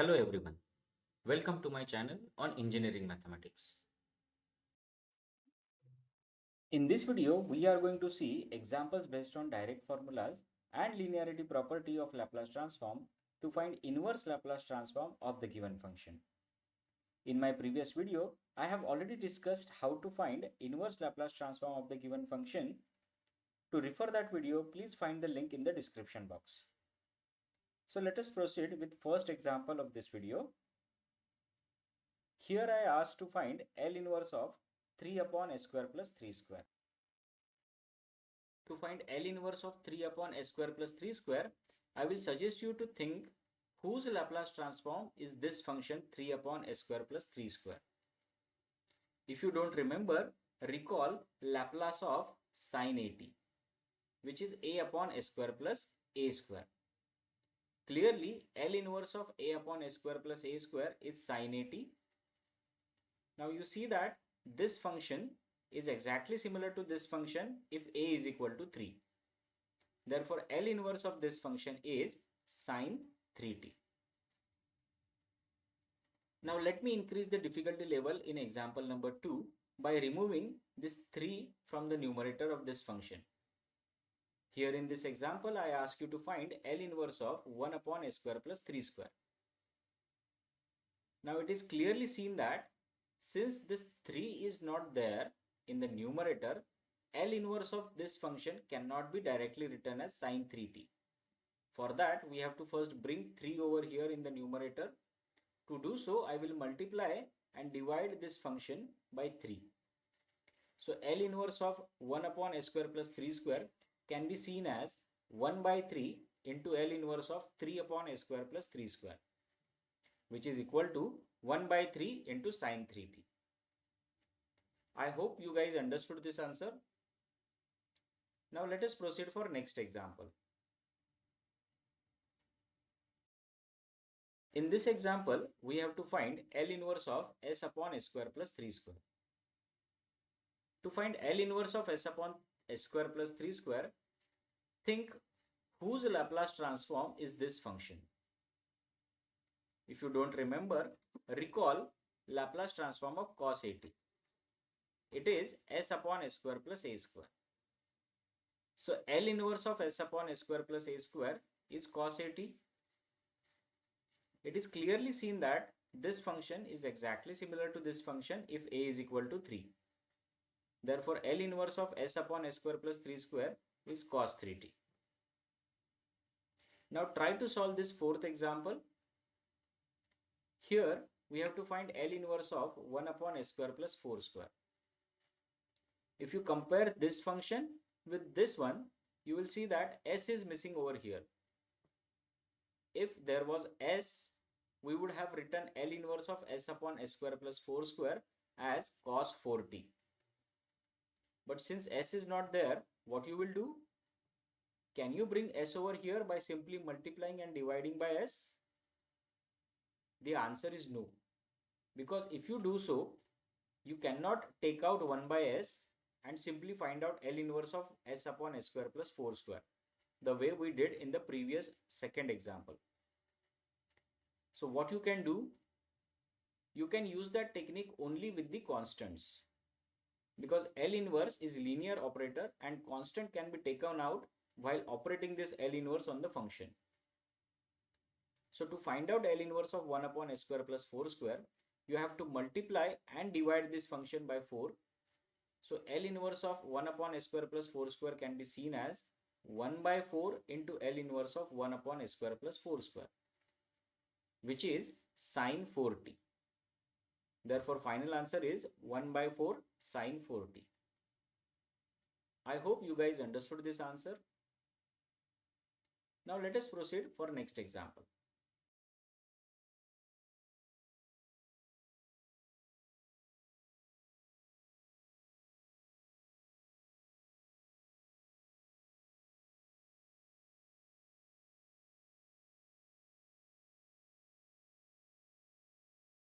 Hello everyone, welcome to my channel on engineering mathematics. In this video, we are going to see examples based on direct formulas and linearity property of Laplace transform to find inverse Laplace transform of the given function. In my previous video, I have already discussed how to find inverse Laplace transform of the given function. To refer that video, please find the link in the description box. So let us proceed with first example of this video. Here I asked to find L inverse of 3 upon s square plus 3 square. To find L inverse of 3 upon s square plus 3 square, I will suggest you to think whose Laplace transform is this function 3 upon s square plus 3 square. If you don't remember, recall Laplace of sine at, which is a upon s square plus a square. Clearly, L inverse of a upon s square plus a square is sine at. Now you see that this function is exactly similar to this function if a is equal to 3. Therefore, L inverse of this function is sine 3t. Now let me increase the difficulty level in example number 2 by removing this 3 from the numerator of this function. Here in this example, I ask you to find L inverse of 1 upon s square plus 3 square. Now it is clearly seen that since this 3 is not there in the numerator, L inverse of this function cannot be directly written as sine 3t. For that, we have to first bring 3 over here in the numerator. To do so, I will multiply and divide this function by 3. So L inverse of 1 upon s square plus 3 square can be seen as 1 by 3 into L inverse of 3 upon s square plus 3 square, which is equal to 1 by 3 into sine 3t. I hope you guys understood this answer. Now let us proceed for next example. In this example, we have to find L inverse of s upon s square plus 3 square. To find L inverse of s upon s square plus 3 square, think whose Laplace transform is this function. If you don't remember, recall Laplace transform of cos at. It is s upon s square plus a square. So L inverse of s upon s square plus a square is cos at. It is clearly seen that this function is exactly similar to this function if a is equal to 3. Therefore, L inverse of s upon s square plus 3 square is cos 3t. Now try to solve this fourth example. Here we have to find L inverse of 1 upon s square plus 4 square. If you compare this function with this one, you will see that s is missing over here. If there was s, we would have written L inverse of s upon s square plus 4 square as cos 4t. But since s is not there, what you will do? Can you bring s over here by simply multiplying and dividing by s? The answer is no. Because if you do so, you cannot take out 1 by s and simply find out L inverse of s upon s square plus 4 square, the way we did in the previous second example. So what you can do? You can use that technique only with the constants. Because L inverse is linear operator and constant can be taken out while operating this L inverse on the function. So to find out L inverse of 1 upon s square plus 4 square, you have to multiply and divide this function by 4. So L inverse of 1 upon s square plus 4 square can be seen as 1 by 4 into L inverse of 1 upon s square plus 4 square, which is sine 4t. Therefore, final answer is 1 by 4 sine 4t. I hope you guys understood this answer. Now let us proceed for next example.